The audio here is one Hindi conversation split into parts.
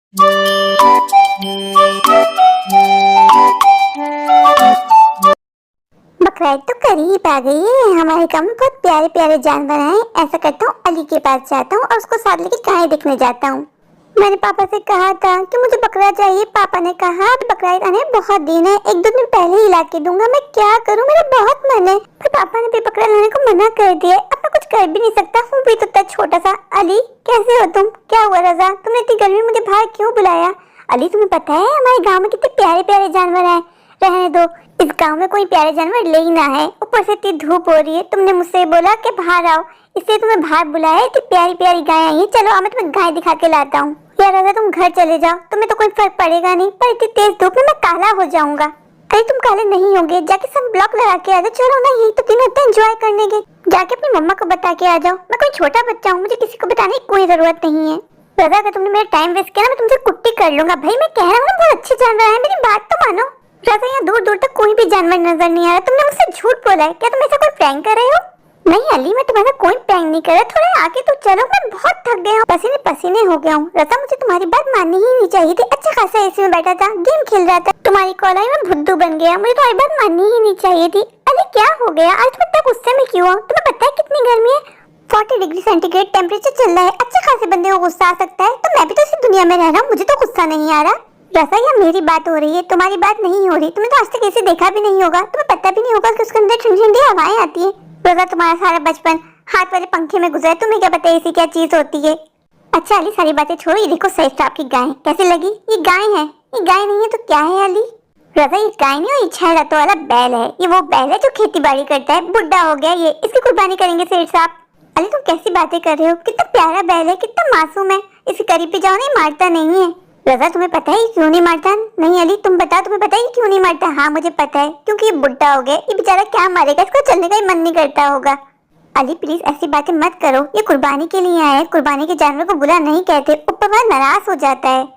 बकरीद तो करीब आ गई है। हमारे गांव में बहुत प्यारे प्यारे जानवर हैं। ऐसा करता हूँ, अली के पास जाता हूँ और उसको साथ लेके गाय देखने जाता हूँ। मैंने पापा से कहा था कि मुझे बकरा चाहिए। पापा ने कहा बकरीद आने बहुत दिन है, एक दो दिन पहले ही ला के दूंगा। मैं क्या करूँ, मेरा बहुत मन है, पर पापा ने भी बकरा लाने को मना कर दिया। अब मैं कुछ कर भी नहीं सकता हूँ भी तो इतना छोटा सा। अली कैसे हो तुम? क्या हुआ रजा, तुमने इतनी गर्मी मुझे बाहर क्यों बुलाया? अली तुम्हें पता है हमारे गाँव में कितने प्यारे प्यारे जानवर है। रहने दो, इस गांव में कोई प्यारे जानवर ले ही ना है। ऊपर से इतनी धूप हो रही है, तुमने मुझसे बोला कि बाहर आओ, इसलिए तुम्हें बाहर बुलाया। इतनी प्यारी प्यारी गाय आई है। चलो मैं तुम्हें गाय दिखा के लाता हूँ। यार राजा तुम घर चले जाओ, तुम्हें तो कोई फर्क पड़ेगा नहीं, पर इतनी तेज धूप में मैं काला हो जाऊंगा। अरे तुम काले नहीं होगे, जाके सन ब्लॉक लगा के आ जाओ। चलो ना, यही तो दिन होता है एंजॉय करने के। जाके अपनी मम्मा को बता के आ जाओ। मैं कोई छोटा बच्चा हूँ, मुझे किसी को बताने की कोई जरूरत नहीं है। राजा अगर तुमने मेरा टाइम वेस्ट किया ना, मैं तुमसे कुट्टी कर लूंगा। भाई मैं कह रहा हूँ ना, बहुत अच्छे जानवर है, मेरी बात तो मानो। राजा यहाँ दूर दूर तक कोई भी जानवर नजर नहीं आ रहा। तुमने मुझसे झूठ बोला है, क्या तुम ऐसा कोई प्रैंक कर रहे हो? नहीं अली, मैं तुम्हारा कोई प्रैंक नहीं कर रहा। थोड़ा आगे तो चलो, मैं बहुत थक गया हूँ, पसीने पसीने हो गया हूँ। राजा मुझे तुम्हारी बात माननी ही नहीं चाहिए थी। अच्छा खासा एसी में बैठा था, गेम खेल रहा था, तुम्हारी कॉल आई, मैं बुद्धू बन गया। मुझे तुम्हारी बात माननी ही नहीं चाहिए थी। अली क्या हो गया आज, तुम इतना गुस्से में क्यों हो? तुम्हें पता है कितनी गर्मी है? 40 डिग्री सेंटीग्रेड टेम्परेचर चल रहा है। अच्छे खासे बंदे को गुस्सा आ सकता है, तो मैं भी तो इसी दुनिया में रह रहा हूँ, मुझे तो गुस्सा नहीं आ रहा। रसा यह मेरी बात हो रही है, तुम्हारी बात नहीं हो रही। तुम्हें तो आज तक ऐसे देखा भी नहीं होगा, तुम्हें पता भी नहीं होगा कि उसके अंदर ठंडी ठंडी हवाएं आती है। रसा तुम्हारा सारा बचपन हाथ वाले पंखे में गुजरा, तुम्हें क्या पता है ऐसी क्या चीज होती है? अच्छा अली सारी बातें छोड़ो, ये देखो सैफ आपकी गाय कैसे लगी? ये गाय है, ये गाय नहीं है तो क्या है अली? रजा ये गाय नहीं, ये 6 रातों वाला बैल है। ये वो बैल है जो खेती बाड़ी करता है, बुढ़ा हो गया ये, इसकी कुर्बानी करेंगे सेठ साहब। अली तुम कैसी बातें कर रहे हो? कितना प्यारा बैल है, कितना मासूम है, इसके करीब पे जाओ नहीं, मारता नहीं है। रजा तुम्हें पता है क्यों नहीं मारता? नहीं अली तुम बताओ, तुम्हें पता है क्यों नहीं मारता? हाँ मुझे पता है, क्योंकि ये बुढ़ा हो गया, ये बेचारा क्या मारेगा, इसको चलने का ही मन नहीं करता होगा। अली प्लीज ऐसी बातें मत करो, ये कुर्बानी के लिए आया है, कुर्बानी के जानवर को बुरा नहीं कहते, ऊपर वाला नाराज हो जाता है।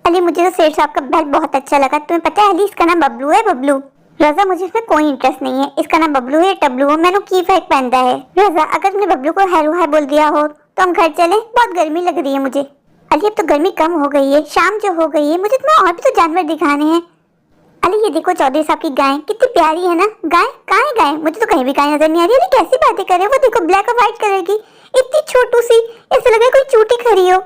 अली मुझे तो सेठ साहब का बैल बहुत अच्छा लगा। तुम्हें पता है अली इसका नाम बबलू है, बबलू। रजा मुझे इसमें कोई इंटरेस्ट नहीं है, इसका नाम बबलू है टबलू हो, मैंने की फर्क पहनता है। रजा अगर तुमने बबलू को हेलो हाय बोल दिया हो तो हम घर चले, बहुत गर्मी लग रही है मुझे। अली अब तो गर्मी कम हो गई है, शाम जो हो गई है, मुझे तुम्हें और भी तो जानवर दिखाने हैं। अली ये देखो चौधरी साहब की गाय कितनी प्यारी है ना। गाय कहाँ है गाय? मुझे तो कहीं भी गाय नजर नहीं आ रही। अली कैसी बातें कर रहे हो? वो देखो ब्लैक और व्हाइट कलर की, इतनी छोटू सी, ऐसा लगा कोई चूटी खड़ी हो।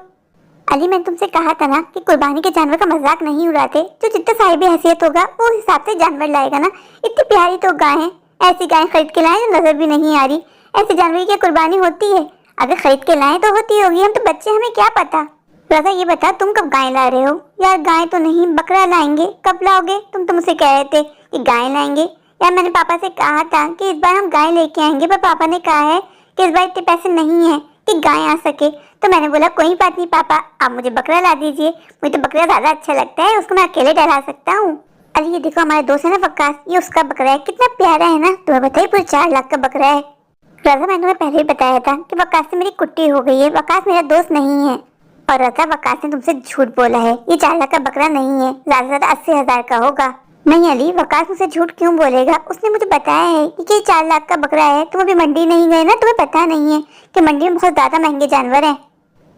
अली मैंने तुमसे कहा था ना कि कुर्बानी के जानवर का मजाक नहीं उड़ाते, जो जितना साहिब हैसियत होगा वो हिसाब से जानवर लाएगा ना। इतनी प्यारी तो गाय है, ऐसी गाय खरीद के लाए जो नजर भी नहीं आ रही। ऐसे जानवर की क्या कुर्बानी होती है? अगर खरीद के लाए तो होती होगी, हम तो बच्चे, हमें क्या पता। राजा ये बता तुम कब गाय ला रहे हो? यार गाय तो नहीं, बकरा लाएंगे। कब लाओगे? तुम तो मुझसे कह रहे थे कि गाय लाएंगे। यार मैंने पापा से कहा था कि इस बार हम गाय लेके आएंगे, पर पापा ने कहा है कि इस बार इतने पैसे नहीं है कि गाय आ सके। तो मैंने बोला कोई बात नहीं पापा, आप मुझे बकरा ला दीजिए, मुझे तो बकरा ज्यादा अच्छा लगता है, उसको मैं अकेले डरा सकता हूँ। अरे ये देखो हमारे दोस्त है ना वकास, ये उसका बकरा है, कितना प्यारा है ना। तुम्हें बताइए पूरे 4 लाख का बकरा है। राजा मैंने तुम्हें पहले ही बताया था कि वकास से मेरी कुट्टी हो गई है, वकास मेरा दोस्त नहीं है। और राजा वकास ने तुमसे झूठ बोला है, ये 4 लाख का बकरा नहीं है, ज्यादा से ज्यादा 80,000 का होगा। नहीं अली वकास मुझसे झूठ क्यों बोलेगा? उसने मुझे बताया है कि ये 4 लाख का बकरा है। तुम अभी मंडी नहीं गए ना, तुम्हें पता नहीं है कि मंडी में बहुत ज्यादा महंगे जानवर हैं।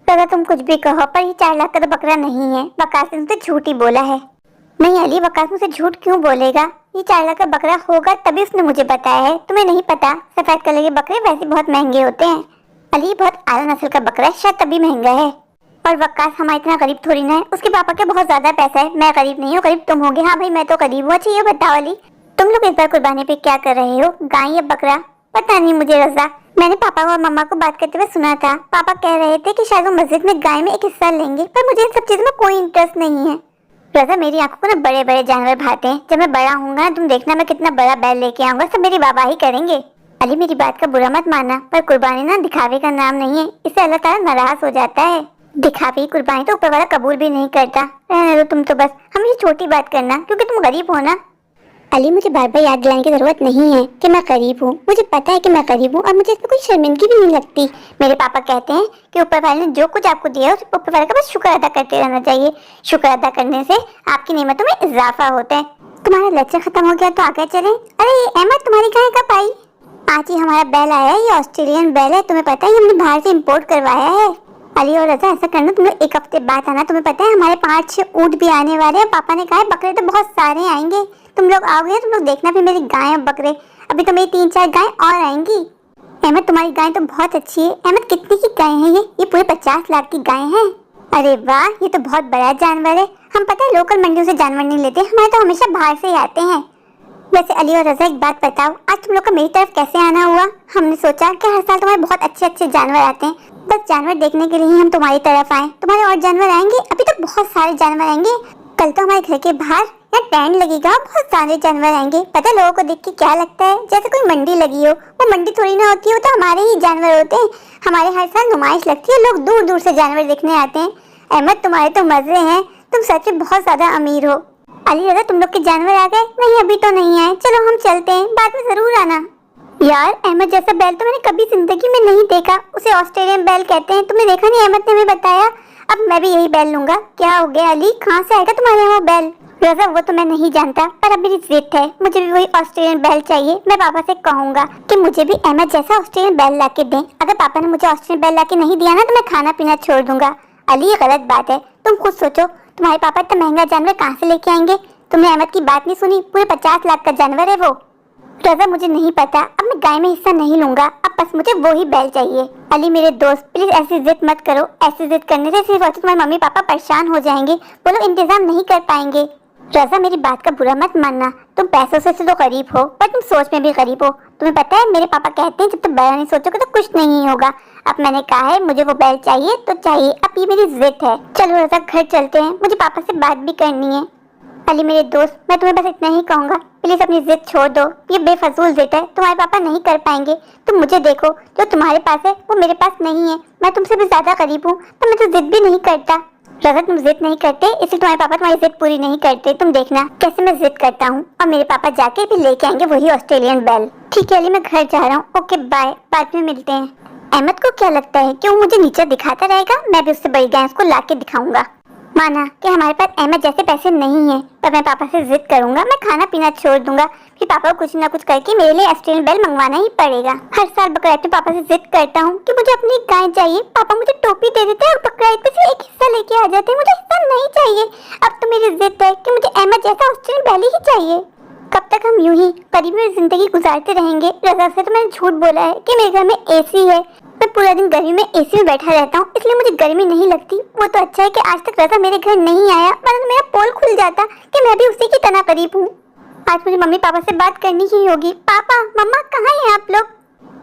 राजा तुम कुछ भी कहो, पर ये 4 लाख का तो बकरा नहीं है, वकास ने तुमसे झूठ ही बोला है। नहीं अली वकास मुझसे झूठ क्यों बोलेगा? ये 4 लाख का बकरा होगा तभी उसने मुझे बताया है, तुम्हें नहीं पता? सफेद कलर के बकरे वैसे बहुत महंगे होते हैं। अली बहुत आला नस्ल का बकरा है, शायद तभी महंगा है। और वकास हमारा इतना गरीब थोड़ी ना है, उसके पापा के बहुत ज्यादा पैसा है। मैं गरीब नहीं हूँ, गरीब तुम होगे। हाँ भाई मैं तो गरीब हूँ। अच्छा ये बताओ अली तुम लोग इस बार कुर्बानी पे क्या कर रहे हो, गाय या बकरा? पता नहीं मुझे रजा, मैंने पापा और मम्मा को बात करते हुए सुना था। पापा कह रहे थे कि शायद वो मस्जिद में गाय में एक हिस्सा लेंगे, पर मुझे इन सब चीजों में कोई इंटरेस्ट नहीं है। रजा मेरी आंखों को ना बड़े बड़े जानवर भाते हैं, जब मैं बड़ा हूँगा तुम देखना मैं कितना बड़ा बैल लेके आऊंगा, सब मेरी बाबा ही करेंगे। अली मेरी बात का बुरा मत मानना, पर कुर्बानी ना दिखावे का नाम नहीं है, इससे अल्लाह ताला नाराज हो जाता है। दिखावे की कुर्बानी तो ऊपर वाला कबूल भी नहीं करता। रहने दो तुम तो, बस हमेशा छोटी बात करना क्योंकि तुम गरीब हो ना। अली मुझे बार बार याद दिलाने की जरूरत नहीं है कि मैं गरीब हूँ, मुझे पता है कि मैं गरीब हूँ और मुझे इसमें कोई शर्मिंदगी भी नहीं लगती। मेरे पापा कहते हैं कि ऊपर वाले ने जो कुछ आपको दिया है उस ऊपर वाले का बस शुक्र अदा करते रहना चाहिए। शुक्र अदा करने से आपकी नेमतों में इजाफा होता है। तुम्हारा लेक्चर खत्म हो गया तो आगे चले। अरे अहमद तुम्हारी गाय कब आई? आज ही हमारा बैल आया है, ये ऑस्ट्रेलियन बैल है, तुम्हें पता है हमने बाहर से इम्पोर्ट करवाया है। अली और रजा ऐसा करना, तुम लोग एक हफ्ते बाद आना। तुम्हें पता है हमारे 5-6 ऊँट भी आने वाले हैं। पापा ने कहा है बकरे तो बहुत सारे आएंगे। तुम लोग आओगे, तुम लोग देखना फिर मेरी गाय और बकरे। अभी तो मेरी 3-4 गाय और आएंगी। अहमद तुम्हारी गाय तो बहुत अच्छी है। अहमद कितने की गाय है ये पूरे 50 लाख की गाय है। अरे वाह, ये तो बहुत बड़ा जानवर है। हम पता है लोकल मंडियों से जानवर नहीं लेते, हमारे तो हमेशा बाहर से ही आते हैं। वैसे अली और रजा एक बात बताओ, आज तुम लोग का मेरी तरफ कैसे आना हुआ? हमने सोचा कि हर साल तुम्हारे बहुत अच्छे अच्छे जानवर आते हैं, बस जानवर देखने के लिए ही हम तुम्हारी तरफ आए। तुम्हारे और जानवर आएंगे? अभी तो बहुत सारे जानवर आएंगे। कल तो हमारे घर के बाहर यहाँ टेंट लगेगा, बहुत सारे जानवर आएंगे। पता है लोगों को देख के क्या लगता है, जैसे कोई मंडी लगी हो। वो मंडी थोड़ी ना होती है, वो तो हमारे ही जानवर होते हैं। हमारे हर साल नुमाइश लगती है, लोग दूर दूर से जानवर देखने आते हैं। अहमद तुम्हारे तो मजे हैं, तुम सच में बहुत ज्यादा अमीर हो। अली रजा तुम लोग के जानवर आ गए? नहीं अभी तो नहीं आए, चलो हम चलते हैं, बाद में जरूर आना। यार अहमद जैसा बैल तो मैंने कभी जिंदगी में नहीं देखा, उसे ऑस्ट्रेलियन बैल कहते हैं। तुमने देखा नहीं? अहमद ने हमें बताया। अब मैं भी यही बैल लूंगा। क्या हो गया अली, कहाँ से आएगा तुम्हारे यहाँ बैल? रजा वो तो मैं नहीं जानता, पर अब मेरी जिद है, मुझे भी वही ऑस्ट्रेलियन बैल चाहिए। मैं पापा से कहूंगा कि मुझे भी अहमद जैसा ऑस्ट्रेलियन बैल ला के दें। अगर पापा ने मुझे ऑस्ट्रेलियन बैल ला के नहीं दिया ना तो मैं खाना पीना छोड़ दूंगा। अली ये गलत बात है, तुम खुद सोचो, तुम्हारे पापा इतना महंगा जानवर कहाँ से लेके आएंगे? तुमने अहमद की बात नहीं सुनी, पूरे 50 लाख का जानवर है वो। रजा मुझे नहीं पता, अब मैं गाय में हिस्सा नहीं लूंगा, अब बस मुझे वो ही बैल चाहिए। अली मेरे दोस्त प्लीज ऐसी जिद मत करो, ऐसी जिद करने से सिर्फ तुम्हारे मम्मी पापा परेशान हो जाएंगे, वो लोग इंतजाम नहीं कर पाएंगे। रजा मेरी बात का बुरा मत मानना, तुम पैसों से तो गरीब हो, पर तुम सोच में भी गरीब हो। तुम्हें पता है मेरे पापा कहते हैं जब तक बड़ा नहीं सोचोगे तो कुछ नहीं होगा। अब मैंने कहा है मुझे वो बैल चाहिए तो चाहिए, अब ये मेरी जिद है। चलो रजा घर चलते हैं, मुझे पापा से बात भी करनी है। अली मेरे दोस्त मैं तुम्हें बस इतना ही कहूंगा, प्लीज अपनी जिद छोड़ दो, ये बेफजूल जिद है, तुम्हारे पापा नहीं कर पाएंगे। तुम मुझे देखो, जो तुम्हारे पास है वो मेरे पास नहीं है। मैं तुमसे भी ज्यादा गरीब हूँ, तो मैं तो जिद भी नहीं करता। रजा तुम जिद नहीं करते इसलिए तुम्हारे पापा तुम्हारी जिद पूरी नहीं करते। तुम देखना कैसे मैं जिद करता हूँ और मेरे पापा जाके भी लेके आएंगे वही ऑस्ट्रेलियन बैल। ठीक है अली मैं घर जा रहा हूँ, ओके बाय, बाद में मिलते हैं। अहमद को क्या लगता है कि वो मुझे नीचे दिखाता रहेगा? मैं भी उससे बड़ी गाय उसको ला के दिखाऊंगा। माना कि हमारे पास अहमद जैसे पैसे नहीं हैं, पर मैं पापा से जिद करूंगा, मैं खाना पीना छोड़ दूंगा, फिर पापा को कुछ ना कुछ करके मेरे लिए ऑस्ट्रेलियन बैल मंगवाना ही पड़ेगा। हर साल बकरा ईद पे पापा से जिद करता हूँ कि मुझे अपनी गाय चाहिए, पापा मुझे टोपी दे देते हैं और बकरा ईद पे से एक हिस्सा लेके आ जाते हैं, मुझे हिस्सा नहीं चाहिए। अब तो मेरी जिद है कि मुझे अहमद जैसा ऑस्ट्रेलियन बैल ही चाहिए। कब तक हम यूं ही गरीबी में जिंदगी गुजारते रहेंगे? रजा से तो मैंने झूठ बोला है कि मेरे घर में एसी है, मैं पूरा दिन गर्मी में एसी में बैठा रहता हूँ, इसलिए मुझे गर्मी नहीं लगती। वो तो अच्छा है कि आज तक रजा मेरे घर नहीं आया, वरना तो मेरा पोल खुल जाता कि मैं भी उसी की तरह करीब हूँ। आज मुझे मम्मी पापा से बात करनी ही होगी। पापा मम्मा कहाँ हैं आप लोग?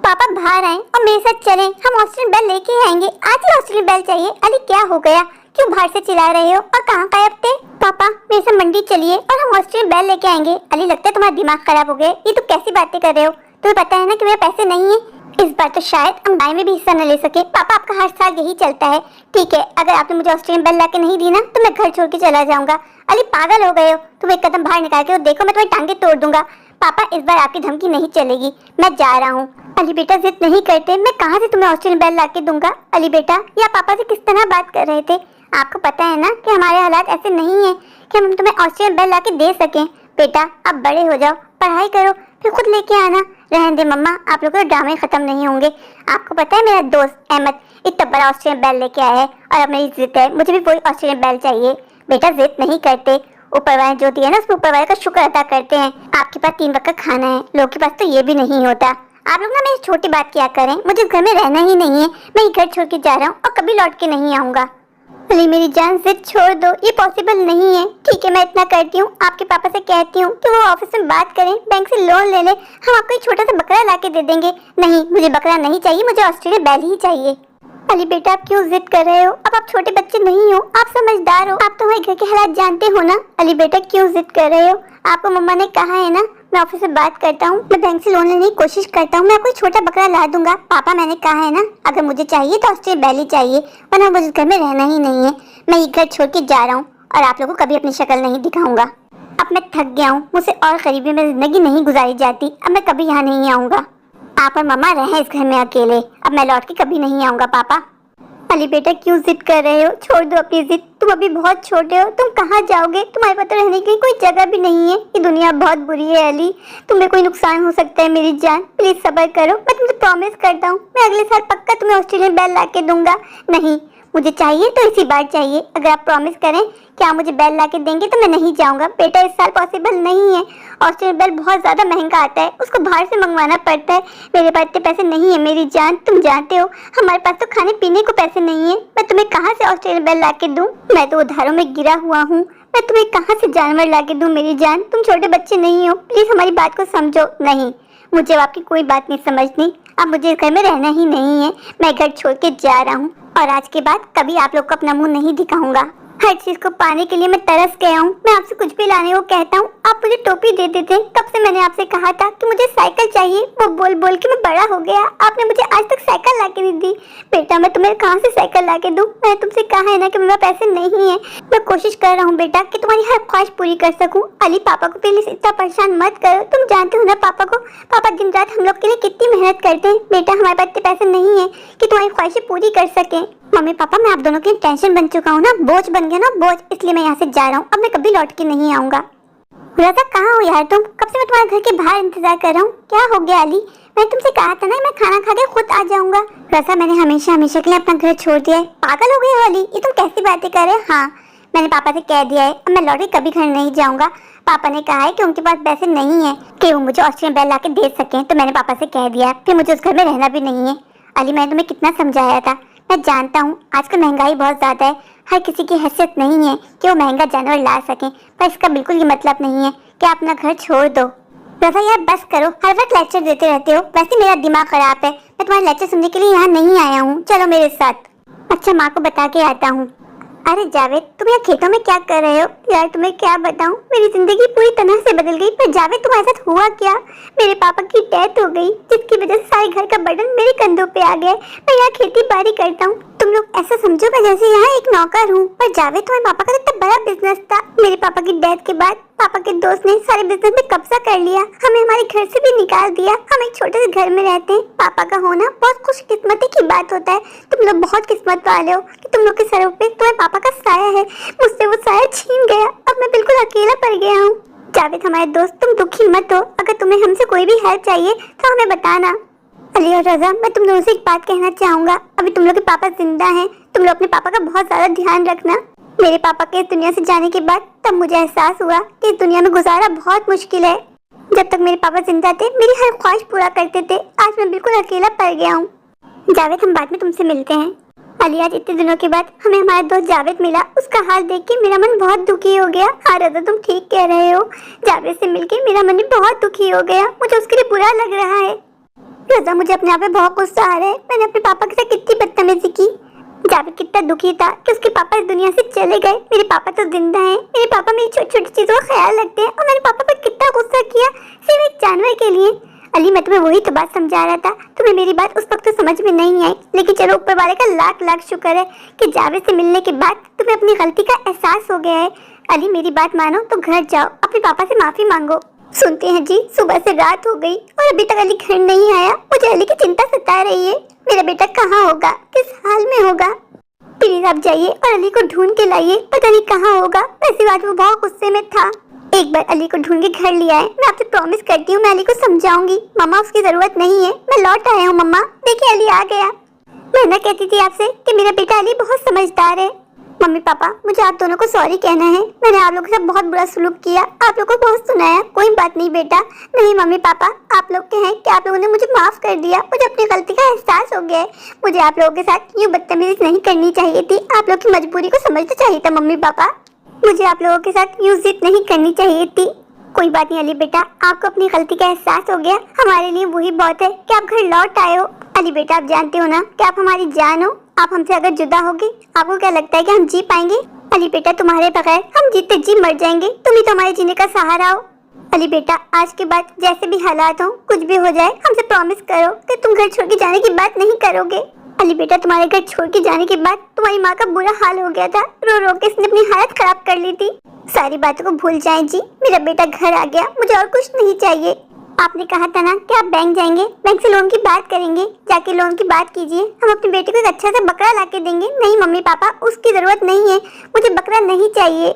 पापा बाहर आए और मेरे साथ चलें, हम ऑस्ट्रेलियन बैल लेके आएंगे। आज ही ऑस्ट्रेलियन बैल चाहिए। अली क्या हो गया, क्यों बाहर से चिल्ला रहे हो और कहाँ गायब थे? पापा मेरे साथ मंडी चलिए और हम ऑस्ट्रेलियन बैल लेके आएंगे। अली लगता है तुम्हारा दिमाग खराब हो गया, ये तो कैसी बातें कर रहे हो? तुम्हें पता है ना कि मेरे पैसे नहीं है, इस बार तो शायद हम गाय में भी हिस्सा न ले सके। पापा आपका हर साल यही चलता है। ठीक है अगर आपने मुझे ऑस्ट्रेलियन बैल ला के नहीं दी ना तो मैं घर छोड़ के चला जाऊंगा। अली पागल हो गए हो, तुम एक कदम बाहर निकाल के देखो, मैं तुम्हारी टांगे तोड़ दूंगा। पापा इस बार आपकी धमकी नहीं चलेगी, मैं जा रहा हूँ। अली बेटा जिद नहीं करते, मैं कहाँ से तुम्हें ऑस्ट्रेलियन बैल ला के दूंगा? अली बेटा या पापा से किस तरह बात कर रहे थे? आपको पता है ना कि हमारे हालात ऐसे नहीं है कि हम तुम्हें ऑस्ट्रेलियन बैल ला के दे सकें। बेटा अब बड़े हो जाओ, पढ़ाई करो, फिर खुद लेके आना। रहने दे मम्मा, आप लोगों के ड्रामे खत्म नहीं होंगे। आपको पता है मेरा दोस्त अहमद इतना बड़ा ऑस्ट्रेलियन बैल लेके आया है और अब मेरी जिद है, मुझे भी वही ऑस्ट्रेलियन बैल चाहिए। बेटा जिद नहीं करते, ऊपर वाले जो दिया ना उस ऊपर वाले का शुक्र अदा करते हैं। आपके पास 3 वक्त का खाना है, लोगों के पास तो ये भी नहीं होता। आप लोग ना मेरी छोटी बात किया करें, मुझे घर में रहना ही नहीं है, मैं घर छोड़ के जा रहा हूँ और कभी लौट के नहीं आऊँगा। अली मेरी जान जिद छोड़ दो, ये पॉसिबल नहीं है। ठीक है मैं इतना करती हूँ, आपके पापा से कहती हूँ कि वो ऑफिस में बात करें, बैंक से लोन ले ले, हम आपको एक छोटा सा बकरा ला के दे देंगे। नहीं मुझे बकरा नहीं चाहिए, मुझे ऑस्ट्रेलियन बैल ही चाहिए। अली बेटा आप क्यों जिद कर रहे हो? अब आप छोटे बच्चे नहीं हो, आप समझदार हो, आप तो हमारे घर के हालात जानते हो ना। अली बेटा क्यों जिद कर रहे हो? आपको मम्मा ने कहा है ना, मैं ऑफिस से बात करता हूँ, मैं बैंक से लोन लेने की कोशिश करता हूँ, मैं आपको छोटा बकरा ला दूंगा। पापा मैंने कहा है ना, अगर मुझे चाहिए तो ऑस्ट्रेलियन बैल ही चाहिए, वरना मुझे घर में रहना ही नहीं है। मैं ये घर छोड़ के जा रहा हूँ और आप लोगों को कभी अपनी शक्ल नहीं दिखाऊंगा। अब मैं थक गया हूँ, मुझसे और गरीबी में जिंदगी नहीं गुजारी जाती, अब मैं कभी यहाँ नहीं आऊँगा। आप और मम्मा रहें इस घर में अकेले, अब मैं लौट के कभी नहीं आऊँगा। पापा अली बेटा क्यों जिद कर रहे हो? छोड़ दो अपनी जिद, तुम अभी बहुत छोटे हो, तुम कहाँ जाओगे? तुम्हारे पास तो रहने की कोई जगह भी नहीं है, ये दुनिया बहुत बुरी है। अली तुम्हें कोई नुकसान हो सकता है मेरी जान, प्लीज सब्र करो, मैं तुमसे प्रॉमिस करता हूँ मैं अगले साल पक्का तुम्हें ऑस्ट्रेलियन बैल ला के दूंगा। नहीं मुझे चाहिए तो इसी बार चाहिए। अगर आप प्रॉमिस करें कि आप मुझे बेल ला के देंगे तो मैं नहीं जाऊंगा। बेटा इस साल पॉसिबल नहीं है, ऑस्ट्रेलियन बेल बहुत ज़्यादा महंगा आता है, उसको बाहर से मंगवाना पड़ता है। मेरे पास इतने पैसे नहीं है मेरी जान, तुम जानते हो हमारे पास तो खाने पीने को पैसे नहीं है। मैं तुम्हें कहाँ से ऑस्ट्रेलियन बेल ला के दूँ? मैं तो उधारों में गिरा हुआ हूँ, मैं तुम्हें कहाँ से जानवर ला के दूँ मेरी जान? तुम छोटे बच्चे नहीं हो, प्लीज़ हमारी बात को समझो। नहीं, मुझे आपकी कोई बात नहीं समझनी। अब मुझे इस घर में रहना ही नहीं है, मैं घर छोड़ के जा रहा हूँ और आज के बाद कभी आप लोग को अपना मुंह नहीं दिखाऊंगा। हर चीज को पाने के लिए मैं तरस गया हूँ। मैं आपसे कुछ भी लाने को कहता हूँ आप मुझे टोपी दे देते। तब से मैंने आपसे कहा था कि मुझे साइकिल चाहिए, वो बोल बोल के मैं बड़ा हो गया, आपने मुझे आज तक साइकिल ला के नहीं दी। बेटा मैं तुम्हें कहाँ से साइकिल ला के दूँ? मैंने तुमसे कहा है ना कि मेरे पैसे नहीं है। मैं कोशिश कर रहा हूँ बेटा कि तुम्हारी हर ख्वाहिश पूरी कर सकूँ। अली पापा को प्लीज इतना परेशान मत करो, तुम जानते हो ना पापा को, पापा दिन रात हम लोग के लिए कितनी मेहनत करते हैं। बेटा हमारे पास इतने पैसे नहीं है कि तुम्हारी ख्वाहिशें पूरी कर सके। मम्मी पापा मैं आप दोनों की टेंशन बन चुका हूँ ना, बोझ बन गया ना बोझ, इसलिए मैं यहाँ से जा रहा हूँ। अब मैं कभी लौट के नहीं आऊँगा। रज़ा कहाँ हो यार तुम? कब से मैं तुम्हारे घर के बाहर इंतजार कर रहा हूँ। क्या हो गया अली? मैं तुमसे कहा था ना मैं खाना खा के खुद आ जाऊंगा। रज़ा मैंने हमेशा हमेशा के लिए अपना घर छोड़ दिया है। पागल हो गई हो अली, ये तुम कैसी बातें कर रहे हो? हाँ मैंने पापा से कह दिया है, अब मैं लौट के कभी घर नहीं जाऊंगा। पापा ने कहा है कि उनके पास पैसे नहीं है कि वो मुझे ऑस्ट्रेलियन बेल ला के दे सकें, तो मैंने पापा से कह दिया, फिर मुझे उस घर में रहना भी नहीं है। अली मैंने तुम्हें कितना समझाया था, मैं जानता हूँ आजकल महंगाई बहुत ज़्यादा है, हर किसी की हैसियत नहीं है कि वो महंगा जानवर ला सकें, पर इसका बिल्कुल ये मतलब नहीं है कि आप अपना घर छोड़ दो। रज़ा यार बस करो, हर वक्त लेक्चर देते रहते हो। वैसे मेरा दिमाग खराब है, मैं तुम्हारे लेक्चर सुनने के लिए यहाँ नहीं आया हूँ, चलो मेरे साथ। अच्छा माँ को बता के आता हूँ। अरे जावेद तुम यहाँ खेतों में क्या कर रहे हो? यार तुम्हें क्या बताऊं, मेरी जिंदगी पूरी तरह से बदल गई। पर जावेद तुम्हारे साथ हुआ क्या? मेरे पापा की डेथ हो गई, जिसकी वजह से सारे घर का बर्डन मेरे कंधों पे आ गया। मैं यहाँ खेती बाड़ी करता हूँ, तुम लोग ऐसा समझो मैं जैसे यहाँ एक नौकर हूँ। पर जावेद तुम्हारे पापा का इतना बड़ा बिजनेस था, मेरे पापा की डेथ के बाद पापा के दोस्त ने सारे बिजनेस में कब्जा कर लिया, हमें हमारे घर से भी निकाल दिया। हम एक छोटे से घर में रहते हैं। पापा का होना बहुत खुशकिस्मती की बात होता है। तुम लोग बहुत किस्मत वाले हो कि तुम लोग के सरों पे तुम्हारे पापा का साया है। मुझसे वो साया छीन गया, अब मैं बिल्कुल अकेला पड़ गया हूँ। जावेद हमारे दोस्त तुम दुखी मत हो, अगर तुम्हें हमसे कोई भी हेल्प चाहिए तो हमें बताना। अली और रज़ा मैं तुम दोनों से एक बात कहना चाहूँगा, अभी तुम लोग के पापा जिंदा हैं, तुम लोग अपने पापा का बहुत ज़्यादा ध्यान रखना। मेरे पापा के इस दुनिया से जाने के बाद तब मुझे एहसास हुआ कि इस दुनिया में गुजारा बहुत मुश्किल है। जब तक मेरे पापा जिंदा थे मेरी हर ख्वाहिश पूरा करते थे, आज मैं बिल्कुल अकेला पड़ गया हूँ। जावेद हम बाद में तुमसे मिलते हैं। अली आज इतने दिनों के बाद हमें हमारा दोस्त जावेद मिला, उसका हाल देख के मेरा मन बहुत दुखी हो गया। हाँ रज़ा तुम ठीक कह रहे हो, जावेद से मिलके मेरा मन भी बहुत दुखी हो गया, मुझे उसके लिए बुरा लग रहा है। रज़ा मुझे अपने आप पे बहुत गुस्सा आ रहा है, मैंने अपने पापा के साथ कितनी बदतमीजी की। जावेद कितना दुखी था कि उसके पापा इस दुनिया से चले गए। मेरे पापा तो जिंदा हैं, मेरे पापा मेरी छोटी छोटी चीज़ों का ख्याल रखते हैं और मैंने पापा पर कितना गुस्सा किया सिर्फ एक जानवर के लिए। अली मैं तुम्हें वही तो बात समझा रहा था, तुम्हें मेरी बात उस वक्त तो समझ में नहीं आई, लेकिन चलो ऊपर वाले का लाख लाख शुक्र है कि जावेद से मिलने के बाद तुम्हें अपनी गलती का एहसास हो गया है। अली मेरी बात मानो तो घर जाओ, अपने पापा से माफ़ी मांगो। सुनते हैं जी सुबह से रात हो गई और अभी तक अली घर नहीं आया, मुझे अली की चिंता सता रही है। मेरा बेटा कहाँ होगा, किस हाल में होगा? प्लीज आप जाइए और अली को ढूंढ के लाइए, पता नहीं कहाँ होगा। वैसी बात वो बहुत गुस्से में था। एक बार अली को ढूंढ के घर लिया है, मैं आपसे प्रॉमिस करती हूँ मैं अली को समझाऊंगी। मम्मा उसकी जरूरत नहीं है, मैं लौट आया हूँ मम्मा, देखिए अली आ गया। मैं ना कहती थी आपसे कि मेरा बेटा अली बहुत समझदार है। मम्मी पापा मुझे आप दोनों को सॉरी कहना है, मैंने आप लोगों के साथ बहुत बुरा सलूक किया, आप लोगों को बहुत सुनाया। कोई बात नहीं बेटा, नहीं मम्मी पापा आप लोग के हैं कि आप लोगों ने मुझे माफ़ कर दिया, मुझे अपनी गलती का एहसास हो गया है। मुझे आप लोगों के साथ यूँ बदतमीजी नहीं करनी चाहिए थी, आप लोग की मजबूरी को समझना चाहिए था मम्मी पापा, मुझे आप लोगों के साथ यूँ जिद नहीं करनी चाहिए थी। कोई बात नहीं अली बेटा, आपको अपनी गलती का एहसास हो गया, हमारे लिए वही बहुत है कि आप घर लौट आए हो। अली बेटा आप जानते हो ना कि आप हमारी जान हो, आप हमसे अगर जुदा होगे आपको क्या लगता है कि हम जी पाएंगे? अली बेटा तुम्हारे बगैर हम जीते जी मर जाएंगे, तुम ही तो हमारे जीने का सहारा हो। अली बेटा आज के बाद जैसे भी हालात हो, कुछ भी हो जाए, हमसे प्रॉमिस करो कि तुम घर छोड़ के जाने की बात नहीं करोगे। अली बेटा तुम्हारे घर छोड़ के जाने के बाद तुम्हारी माँ का बुरा हाल हो गया था, रो रो के इसने अपनी हालत खराब कर ली थी। सारी बातों को भूल जाएं जी, मेरा बेटा घर आ गया, मुझे और कुछ नहीं चाहिए। आपने कहा था ना कि आप बैंक जाएंगे, बैंक से लोन की बात करेंगे, जाके लोन की बात कीजिए, हम अपने बेटे को एक अच्छा सा बकरा ला के देंगे। नहीं मम्मी पापा उसकी ज़रूरत नहीं है, मुझे बकरा नहीं चाहिए।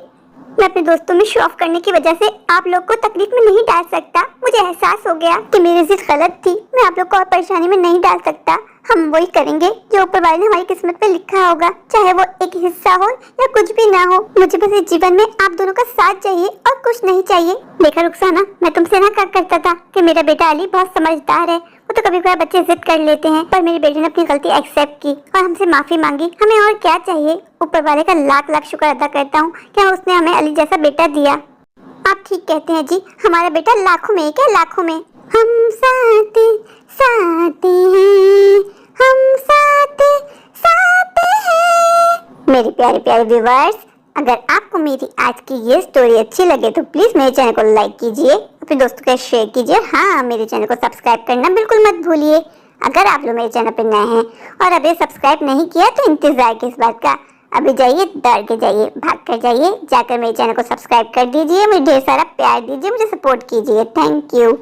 मैं अपने दोस्तों में शो ऑफ करने की वजह से आप लोग को तकलीफ में नहीं डाल सकता। मुझे एहसास हो गया कि मेरी जिद गलत थी, मैं आप लोग को और परेशानी में नहीं डाल सकता। हम वही करेंगे जो ऊपर वाले ने हमारी किस्मत में लिखा होगा, चाहे वो एक हिस्सा हो या कुछ भी ना हो। मुझे बस इस जीवन में आप दोनों का साथ चाहिए और कुछ नहीं चाहिए। देखा रुखसाना, मैं तुमसे ना कहा करता था कि मेरा बेटा अली बहुत समझदार है, वो तो कभी कभार बच्चे जिद कर लेते हैं, पर मेरी बेटी ने अपनी गलती एक्सेप्ट की और हमसे माफी मांगी। हमें और क्या चाहिए? ऊपर वाले का लाख लाख शुक्र अदा करता हूँ कि उसने हमें अली जैसा बेटा दिया। आप ठीक कहते हैं जी, हमारा बेटा लाखों में क्या, लाखों में। हम साथ साथ हैं, हम साथ साथ हैं। मेरे प्यारे प्यारे व्यूअर्स, अगर आपको मेरी आज की ये स्टोरी अच्छी लगे तो प्लीज मेरे चैनल को लाइक कीजिए, अपने दोस्तों के साथ शेयर कीजिए। हाँ, मेरे चैनल को सब्सक्राइब करना बिल्कुल मत भूलिए। अगर आप लोग मेरे चैनल पर नए हैं और अभी सब्सक्राइब नहीं किया तो इंतजार किस बात का, अभी जाइए, दौड़ के जाइए, भाग कर जाइए, जाकर मेरे चैनल को सब्सक्राइब कर दीजिए, मुझे ढेर सारा प्यार दीजिए, मुझे सपोर्ट कीजिए। Thank you.